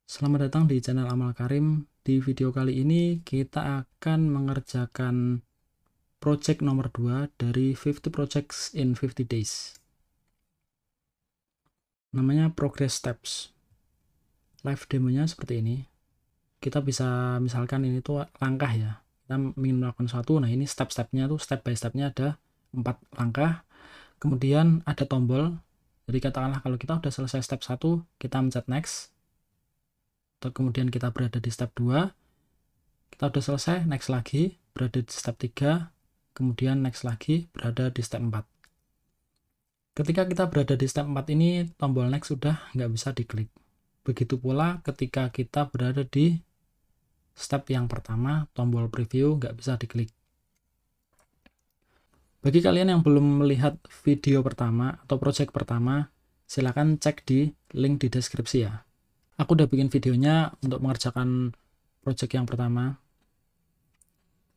Selamat datang di channel Amal Karim. Di video kali ini kita akan mengerjakan project nomor 2 dari 50 projects in 50 days. Namanya progress steps. Live demonya seperti ini. Kita bisa misalkan ini tuh langkah ya. Kita ingin melakukan sesuatu. Nah, ini step-stepnya tuh step by stepnya ada 4 langkah. Kemudian ada tombol. Jadi katakanlah kalau kita udah selesai step 1, kita mencet next. Atau kemudian kita berada di step 2. Kita udah selesai, next lagi, berada di step 3, kemudian next lagi, berada di step 4. Ketika kita berada di step 4 ini, tombol next sudah nggak bisa diklik. Begitu pula ketika kita berada di step yang pertama, tombol preview nggak bisa diklik. Bagi kalian yang belum melihat video pertama atau project pertama, silakan cek di link di deskripsi ya. Aku udah bikin videonya untuk mengerjakan project yang pertama.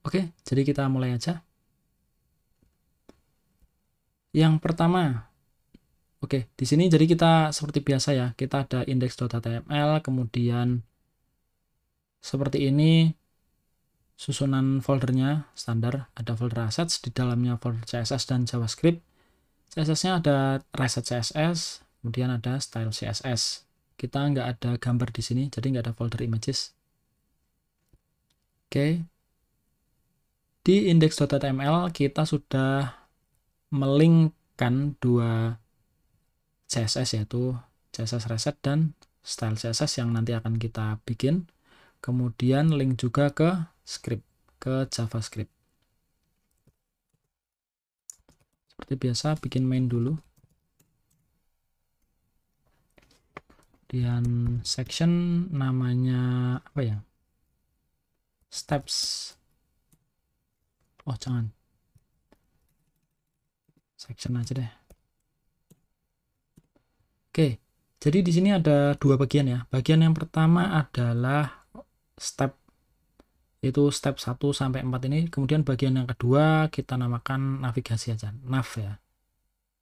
Oke, jadi kita mulai aja. Yang pertama, oke, di sini jadi kita seperti biasa ya, kita ada index.html, kemudian seperti ini susunan foldernya standar, ada folder assets, di dalamnya folder CSS dan JavaScript. CSS-nya ada reset CSS, kemudian ada style CSS. Kita nggak ada gambar di sini, jadi nggak ada folder images. Oke, di index.html kita sudah melinkkan dua CSS yaitu CSS reset dan style CSS yang nanti akan kita bikin. Kemudian link juga ke script, ke JavaScript. Seperti biasa bikin main dulu. Kemudian section namanya apa ya? Steps. Oh, jangan. Section aja deh. Oke. Jadi di sini ada dua bagian ya. Bagian yang pertama adalah step, itu step 1 sampai 4 ini. Kemudian bagian yang kedua kita namakan navigasi aja, nav ya,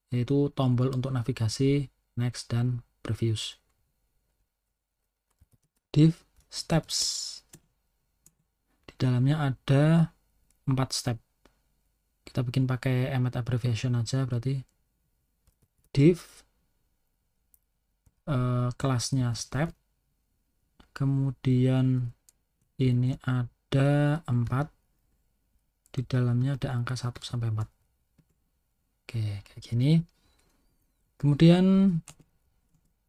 yaitu tombol untuk navigasi, next dan previous. Div steps, di dalamnya ada 4 step. Kita bikin pakai emmet abbreviation aja, berarti div kelasnya step, kemudian ini ada 4, di dalamnya ada angka 1 sampai 4. Oke, kayak gini. Kemudian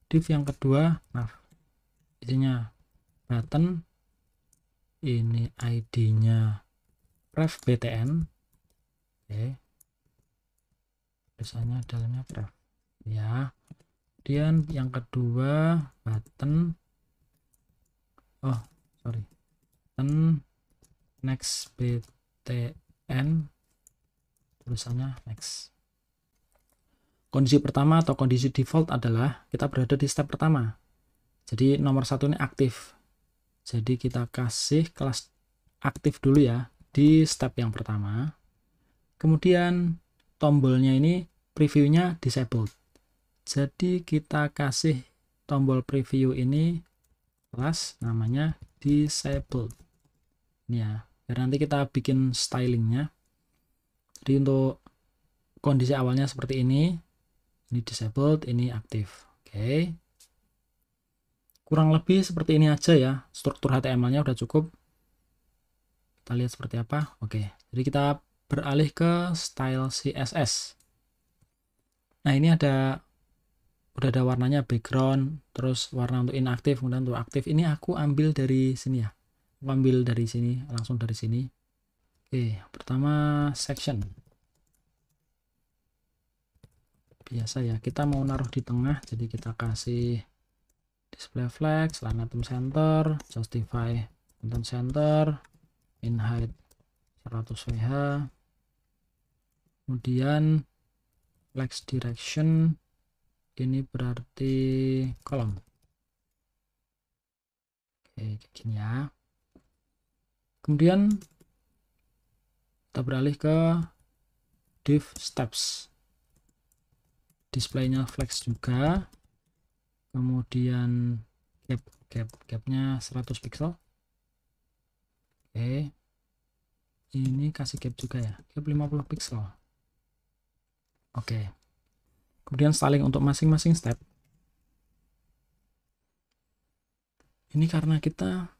div yang kedua, nah isinya button, ini ID-nya ref btn. Oke, biasanya dalamnya ref ya. Kemudian yang kedua button, button next btn, tulisannya next. Kondisi pertama atau kondisi default adalah kita berada di step pertama, jadi nomor 1 ini aktif, jadi kita kasih kelas aktif dulu ya di step yang pertama. Kemudian tombolnya ini previewnya disabled, jadi kita kasih tombol preview ini kelas namanya disabled ini ya, biar nanti kita bikin stylingnya. Jadi untuk kondisi awalnya seperti ini disabled, ini aktif. Oke, kurang lebih seperti ini aja ya, struktur HTML-nya udah cukup. Kita lihat seperti apa. Oke, jadi kita beralih ke style CSS. Nah, ini udah ada warnanya background, terus warna untuk inaktif, kemudian untuk aktif. Ini aku ambil dari sini ya, aku ambil dari sini, langsung dari sini. Oke, pertama section. Biasa ya, kita mau naruh di tengah, jadi kita kasih display flex, line item center, justify content center, in height 100 WH, kemudian flex direction ini berarti kolom. Oke, kayak gini ya. Kemudian kita beralih ke div steps, displaynya flex juga, kemudian gap gapnya 100 pixel. Oke, ini kasih gap juga ya, gap 50 pixel. Oke, kemudian styling untuk masing-masing step. Ini karena kita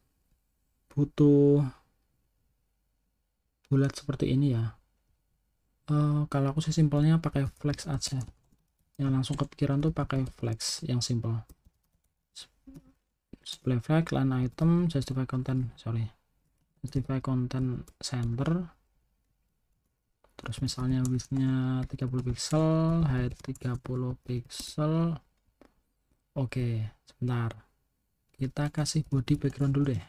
butuh bulat seperti ini ya. Kalau aku sih simpelnya pakai flex aja. Yang langsung kepikiran tuh pakai flex yang simple. Display flag, line item, justify content center. Terus misalnya width-nya 30 pixel, height 30 pixel. Oke, sebentar. Kita kasih body background dulu deh.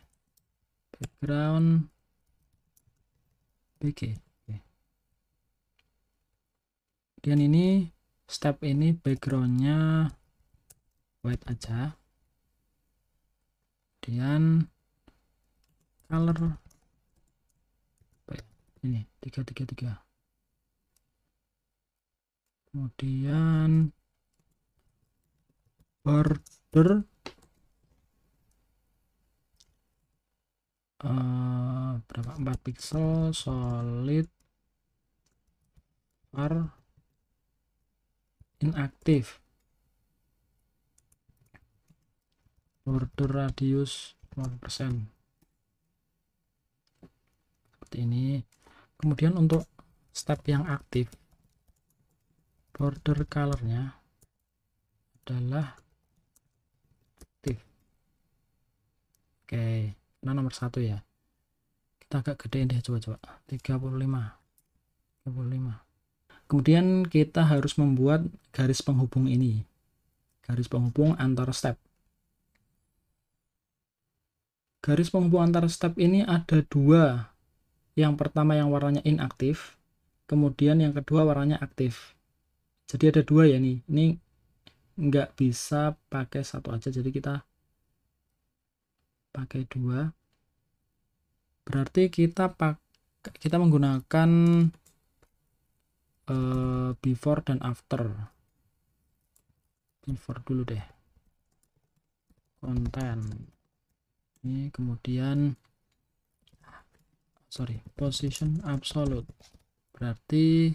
Background BG. Dan ini step ini backgroundnya white aja. Kemudian color ini 333. Kemudian border berapa, 4 pixel, solid, var, inactive, border radius 0%, seperti ini. Kemudian untuk step yang aktif, border colornya adalah aktif. Oke, nah nomor 1 ya, kita agak gedein deh, coba 35. Kemudian kita harus membuat garis penghubung ini, garis penghubung antar step. Garis penghubung antar step ini ada 2. Yang pertama yang warnanya inaktif, kemudian yang kedua warnanya aktif. Jadi ada 2 ya nih. Ini nggak bisa pakai 1 aja, jadi kita pakai 2. Berarti kita menggunakan before dan after. Before dulu deh, konten ini, kemudian position absolute, berarti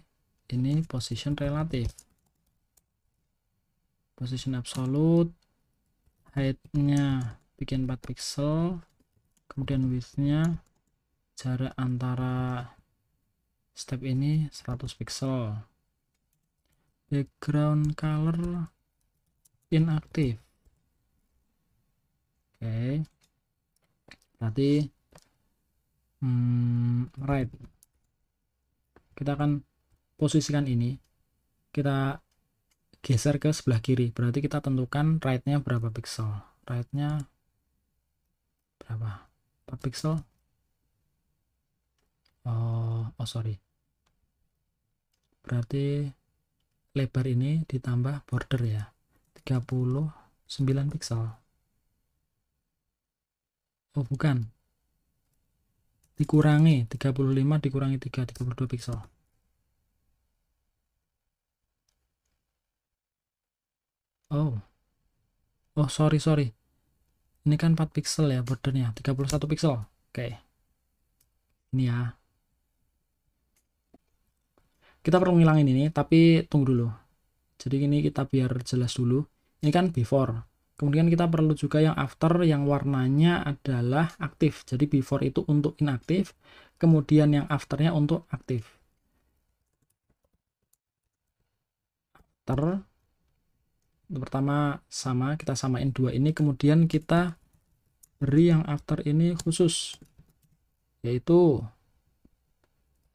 ini position relatif. Position absolute, height-nya bikin 4 pixel, kemudian width-nya jarak antara step ini 100 pixel. Background color inactive. Oke, berarti right, kita akan posisikan ini, kita geser ke sebelah kiri, berarti kita tentukan right-nya berapa pixel. Right-nya berapa, 4 pixel. Berarti lebar ini ditambah border ya, 39 pixel. Oh bukan, dikurangi 35 dikurangi 3, 32 pixel. Sorry, ini kan 4 pixel ya bordernya, 31 pixel. Oke, ini ya, kita perlu ngilangin ini, tapi tunggu dulu. Jadi ini kita biar jelas dulu, ini kan before, kemudian kita perlu juga yang after yang warnanya adalah aktif. Jadi before itu untuk inaktif, kemudian yang afternya untuk aktif. After pertama sama, kita samain 2 ini, kemudian kita beri yang after ini khusus, yaitu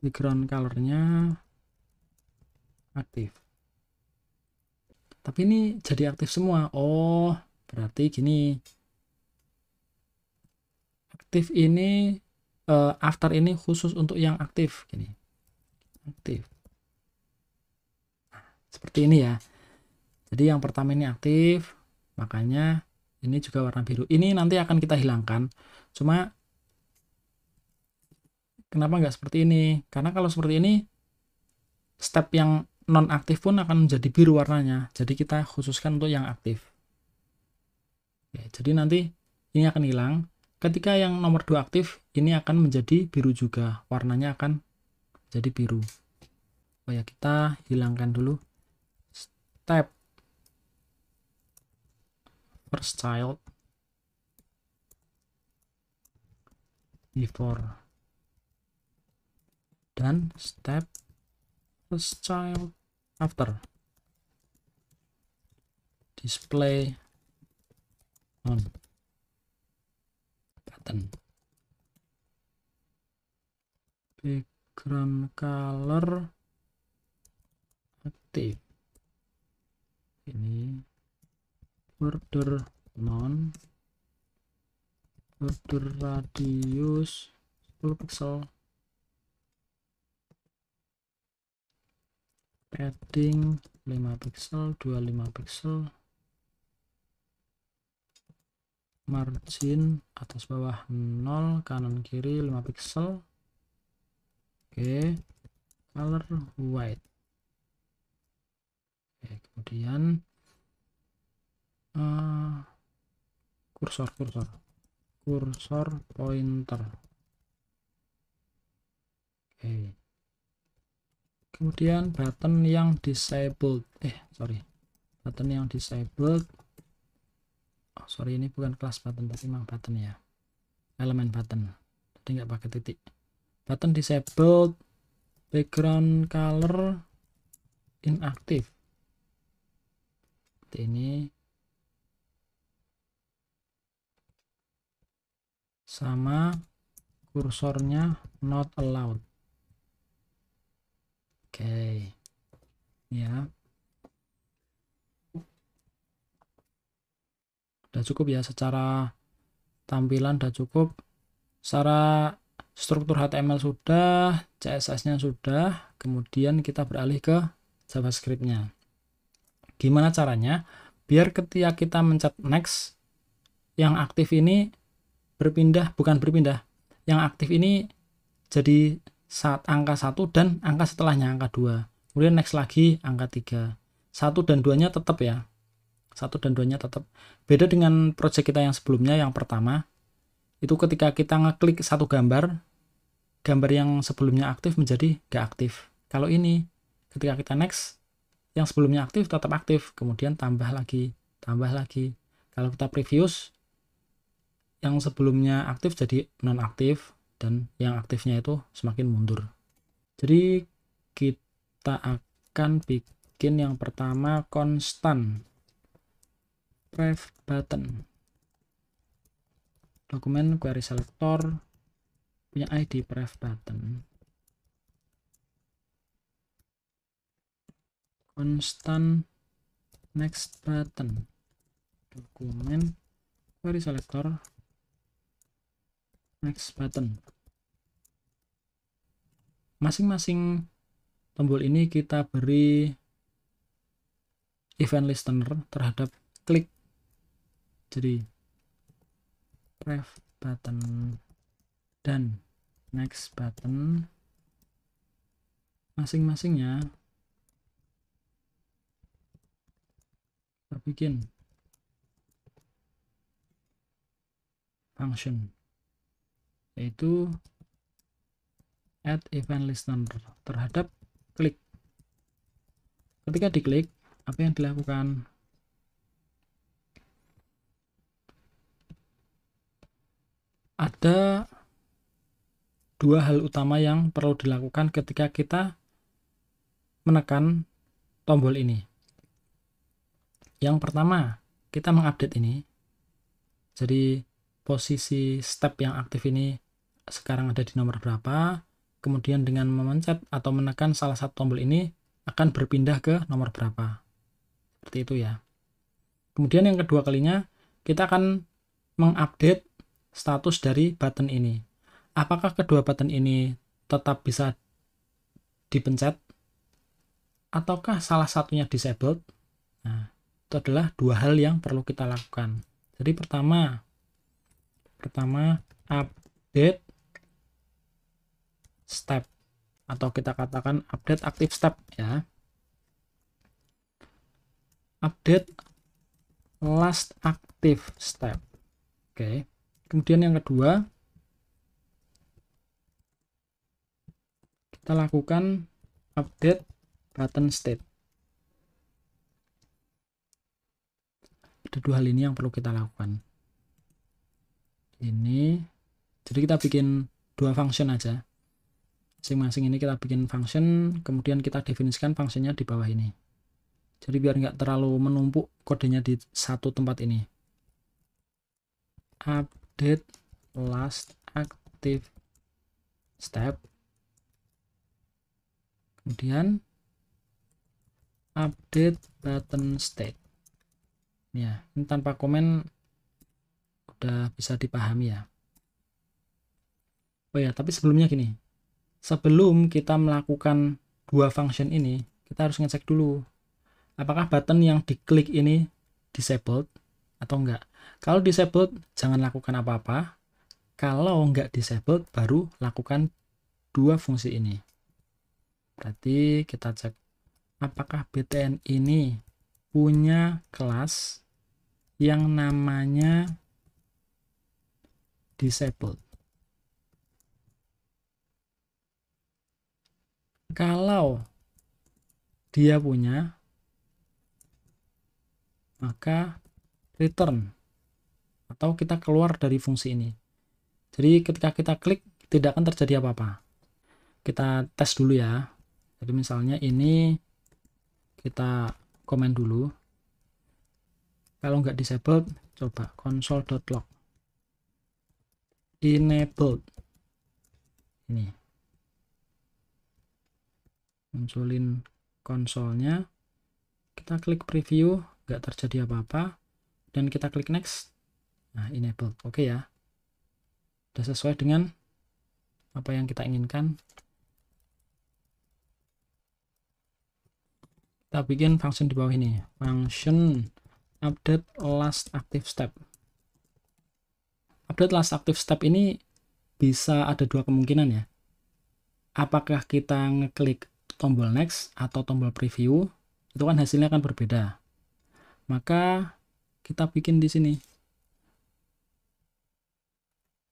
background colornya aktif. Tapi ini jadi aktif semua. Oh, berarti gini, aktif ini after ini khusus untuk yang aktif, gini, aktif. Nah, seperti ini ya. Jadi yang pertama ini aktif, makanya ini juga warna biru. Ini nanti akan kita hilangkan. Cuma kenapa nggak seperti ini? Karena kalau seperti ini, step yang non aktif pun akan menjadi biru warnanya. Jadi kita khususkan untuk yang aktif. Oke, jadi nanti ini akan hilang. Ketika yang nomor 2 aktif, ini akan menjadi biru juga. Warnanya akan jadi biru. Oh ya, kita hilangkan dulu step first child before dan step first child after. Display on button. Background color aktif. Ini border non, border radius 10 pixel, padding 5 pixel, 25 pixel, margin atas bawah 0, kanan kiri 5 pixel. Oke, color white. Oke, kemudian kursor pointer. Oke, kemudian button yang disabled, button yang disabled. Oh, sorry, ini bukan kelas button, tapi memang button ya, elemen button, jadi nggak pakai titik. Button disabled, background color inactive. Seperti ini. Sama kursornya not allowed. Oke. Ya. Udah cukup ya, secara tampilan udah cukup. Secara struktur HTML sudah, CSS-nya sudah, kemudian kita beralih ke JavaScript-nya. Gimana caranya? Biar ketika kita mencet next, yang aktif ini bukan berpindah. Yang aktif ini jadi angka 1 dan angka setelahnya angka 2. Kemudian next lagi angka 3. 1 dan 2-nya tetap ya. 1 dan 2-nya tetap. Beda dengan project kita yang sebelumnya, yang pertama. Itu ketika kita ngeklik satu gambar yang sebelumnya aktif menjadi nggak aktif. Kalau ini, ketika kita next, yang sebelumnya aktif tetap aktif, kemudian tambah lagi. Kalau kita previous, yang sebelumnya aktif jadi non-aktif, dan yang aktifnya itu semakin mundur. Jadi kita akan bikin yang pertama constant pref button. Dokumen query selector punya ID pref button. Constant next button. Dokumen query selector next button. Masing-masing tombol ini kita beri event listener terhadap klik. Jadi pref button dan next button masing-masingnya kita bikin function, yaitu add event listener terhadap klik. Ketika diklik, apa yang dilakukan? Ada dua hal utama yang perlu dilakukan ketika kita menekan tombol ini. Yang pertama, kita mengupdate ini. Jadi posisi step yang aktif ini sekarang ada di nomor berapa. Kemudian dengan memencet atau menekan salah satu tombol ini akan berpindah ke nomor berapa. Seperti itu ya. Kemudian yang kedua kalinya, kita akan mengupdate status dari button ini. Apakah kedua button ini tetap bisa dipencet ataukah salah satunya disabled? Nah, itu adalah dua hal yang perlu kita lakukan. Jadi pertama update step, atau kita katakan update active step ya. Update last active step. Oke. Kemudian yang kedua, kita lakukan update button state. Ada dua hal ini yang perlu kita lakukan. Ini, jadi kita bikin dua function aja. Masing-masing ini kita bikin function, kemudian kita definisikan fungsinya di bawah ini. Jadi biar nggak terlalu menumpuk kodenya di satu tempat ini. Update last active step. Kemudian update button state. Ya, ini tanpa komen udah bisa dipahami ya. Oh ya, tapi sebelumnya gini. Sebelum kita melakukan dua function ini, kita harus ngecek dulu apakah button yang diklik ini disabled atau enggak. Kalau disabled, jangan lakukan apa-apa. Kalau enggak disabled, baru lakukan dua fungsi ini. Berarti kita cek apakah btn ini punya kelas yang namanya disabled. Kalau dia punya, maka return atau kita keluar dari fungsi ini. Jadi ketika kita klik tidak akan terjadi apa-apa. Kita tes dulu ya. Jadi misalnya ini kita komen dulu. Kalau nggak disabled, coba console.log enabled. Ini munculin konsolnya, kita klik preview, nggak terjadi apa-apa, dan kita klik next. Nah, enabled. Oke ya, udah sesuai dengan apa yang kita inginkan. Kita bikin function di bawah ini, function update last active step. Update last active step ini bisa ada dua kemungkinan ya. Apakah kita ngeklik tombol next atau tombol preview, itu kan hasilnya akan berbeda. Maka kita bikin di sini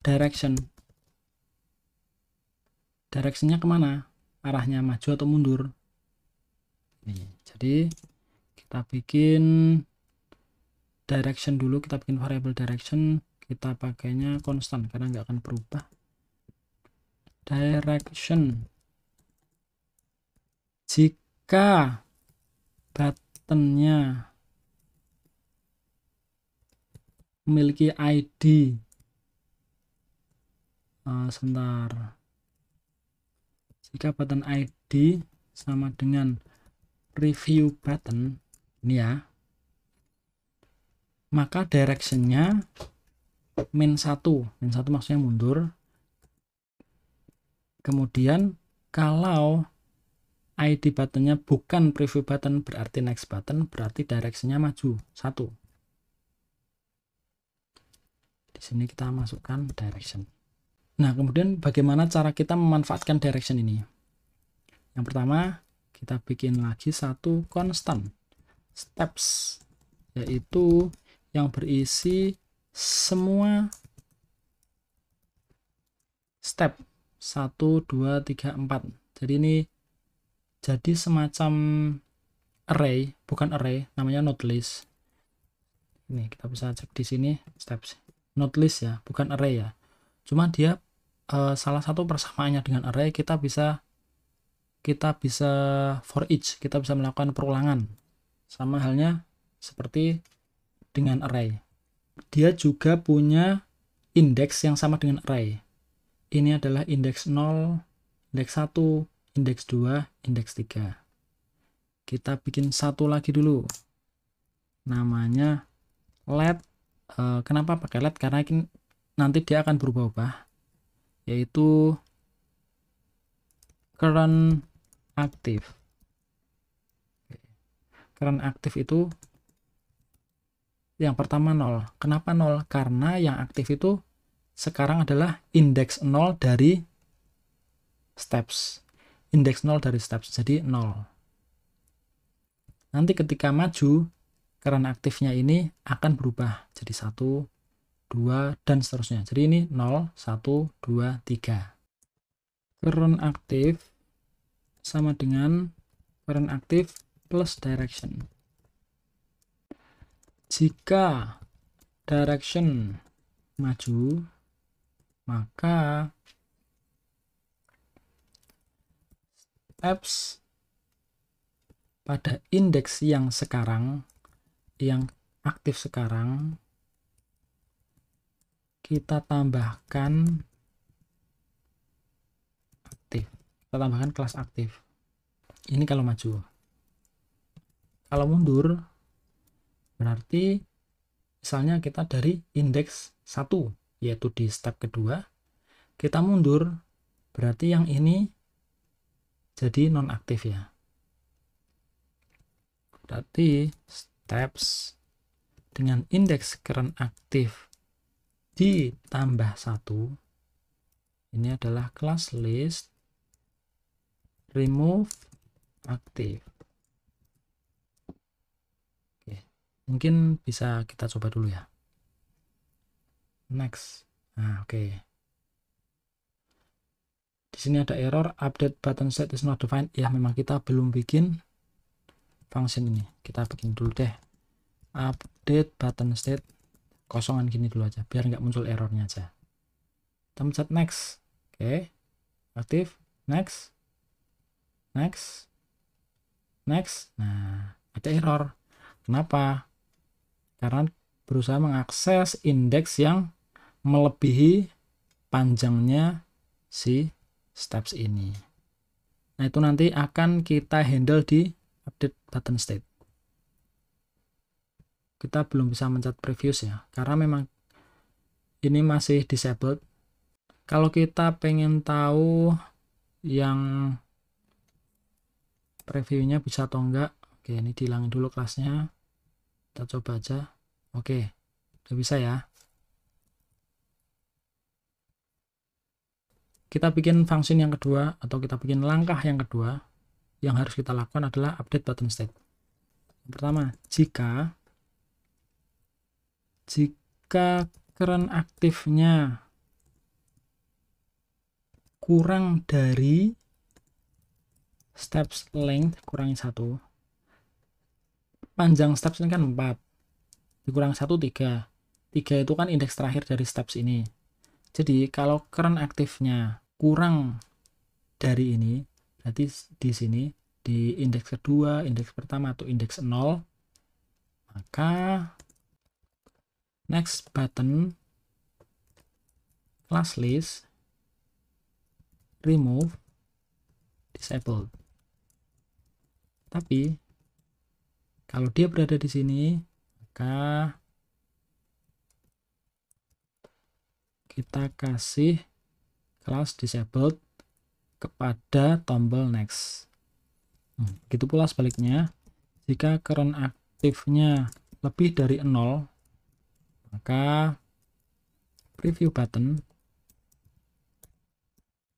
direction. Directionnya kemana? Arahnya maju atau mundur? Nih, jadi kita bikin direction dulu, kita bikin variable direction, kita pakainya konstan karena nggak akan berubah. Direction. Jika buttonnya memiliki ID, sebentar, jika button ID sama dengan preview button, ini ya, maka directionnya -1 maksudnya mundur. Kemudian kalau ID buttonnya bukan preview button berarti next button, berarti directionnya maju 1. Di sini kita masukkan direction. Nah, kemudian bagaimana cara kita memanfaatkan direction ini? Yang pertama, kita bikin lagi satu constant steps, yaitu yang berisi semua step 1, 2, 3, 4. Jadi ini jadi semacam array, bukan array, namanya node list. Ini kita bisa cek di sini steps. Node list ya, bukan array ya. Cuma dia salah satu persamaannya dengan array, kita bisa for each, kita bisa melakukan perulangan. Sama halnya seperti dengan array. Dia juga punya indeks yang sama dengan array. Ini adalah indeks 0, indeks 1, indeks 2, indeks 3. Kita bikin satu lagi dulu. Namanya let. Kenapa pakai let? Karena nanti dia akan berubah-ubah. Yaitu current active. Current active itu yang pertama 0. Kenapa 0? Karena yang aktif itu sekarang adalah indeks 0 dari steps. Indeks 0 dari steps, jadi 0. Nanti ketika maju, current aktifnya ini akan berubah jadi 1, 2, dan seterusnya. Jadi ini 0, 1, 2, 3. Current aktif sama dengan current aktif plus direction. Jika direction maju, maka steps pada indeks yang sekarang, yang aktif sekarang, kita tambahkan aktif. Kita tambahkan kelas aktif. Ini kalau maju. Kalau mundur, berarti misalnya kita dari indeks 1, yaitu di step kedua, kita mundur, berarti yang ini jadi nonaktif ya. Berarti steps dengan indeks current aktif ditambah 1, ini adalah class list remove aktif. Oke, mungkin bisa kita coba dulu ya. Next. Nah, oke. Di sini ada error update button state is not defined. Ya, memang kita belum bikin function ini. Kita bikin dulu deh. Update button state kosongan gini dulu aja, biar nggak muncul errornya aja. Kita pencet next. Oke. Aktif. Next. Next. Next. Nah, ada error. Kenapa? Karena berusaha mengakses indeks yang melebihi panjangnya si steps ini. Nah, itu nanti akan kita handle di update button state. Kita belum bisa mencet previous ya, karena memang ini masih disabled. Kalau kita pengen tahu yang previewnya bisa atau enggak, oke, ini dihilangin dulu kelasnya. Kita coba aja. Oke, udah bisa ya. Kita bikin function yang kedua, atau kita bikin langkah yang kedua, yang harus kita lakukan adalah update button state. Yang pertama, jika current aktifnya kurang dari steps length, kurangi 1. Panjang steps ini kan 4. Dikurang 1, 3. 3 itu kan indeks terakhir dari steps ini. Jadi kalau current aktifnya kurang dari ini, berarti di sini, di indeks kedua, indeks pertama, atau indeks 0, maka next button class list remove disabled. Tapi kalau dia berada di sini, maka kita kasih class disabled kepada tombol next. Begitu pula sebaliknya, jika current aktifnya lebih dari 0, maka preview button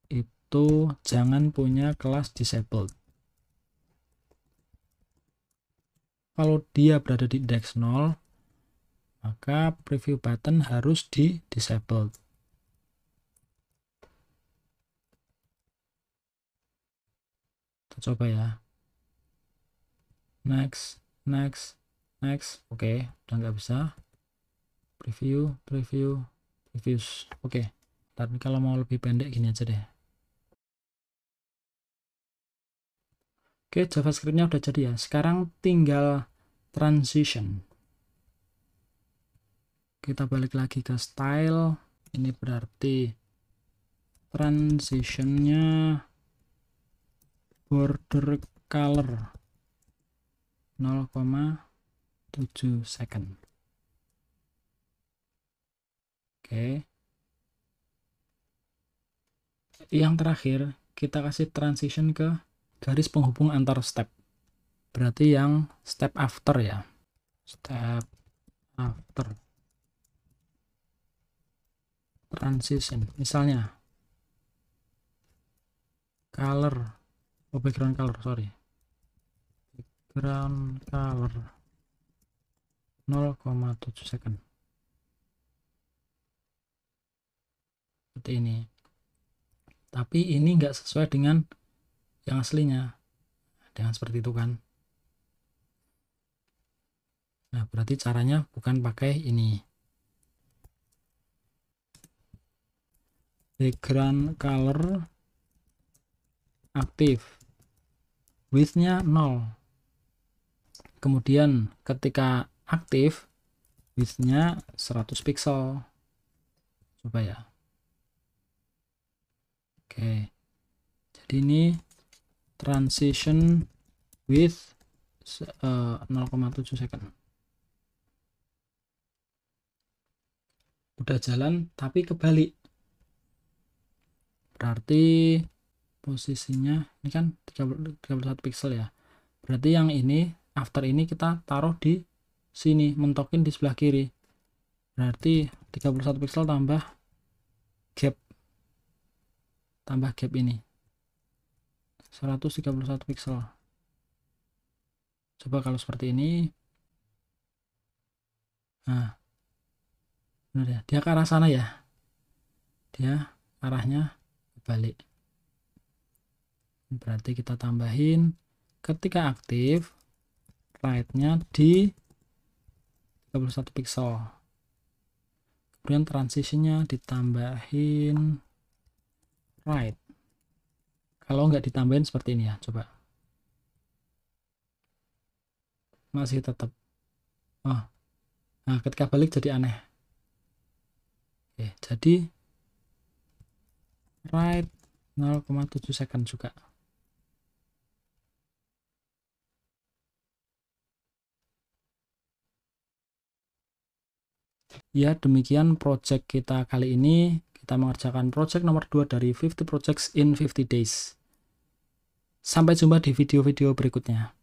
itu jangan punya kelas disabled. Kalau dia berada di indeks 0, maka preview button harus di disabled. Kita coba ya. Next, next, next. Oke, udah nggak bisa. Preview, preview, previews. Oke, tapi kalau mau lebih pendek gini aja deh. Oke, JavaScript-nya udah jadi ya. Sekarang tinggal transition. Kita balik lagi ke style. Ini berarti transition-nya border color 0,7 second. Oke. Yang terakhir, kita kasih transition ke garis penghubung antar step. Berarti yang step after ya. Step after. Transition. Misalnya color. Oh, background color, sorry. Background color 0,7 second. seperti ini. Tapi ini nggak sesuai dengan yang aslinya, dengan seperti itu kan. Nah, berarti caranya bukan pakai ini. Background color aktif, width-nya 0. Kemudian ketika aktif, width-nya 100 pixel. Coba ya. Oke. Jadi ini transition width 0,7 second. Udah jalan tapi kebalik. Berarti posisinya ini kan 31 pixel ya. Berarti yang ini after ini kita taruh di sini, mentokin di sebelah kiri. Berarti 31 pixel tambah gap ini 131 pixel. Coba kalau seperti ini. Nah, benar ya, dia ke arah sana ya, dia arahnya balik. Berarti kita tambahin ketika aktif right-nya di 31 pixel, kemudian transisinya ditambahin right. Kalau nggak ditambahin seperti ini ya, coba masih tetap nah ketika balik jadi aneh. Oke, jadi right 0,7 second juga. Ya, demikian project kita kali ini. Kita mengerjakan project nomor 2 dari 50 projects in 50 days. Sampai jumpa di video-video berikutnya.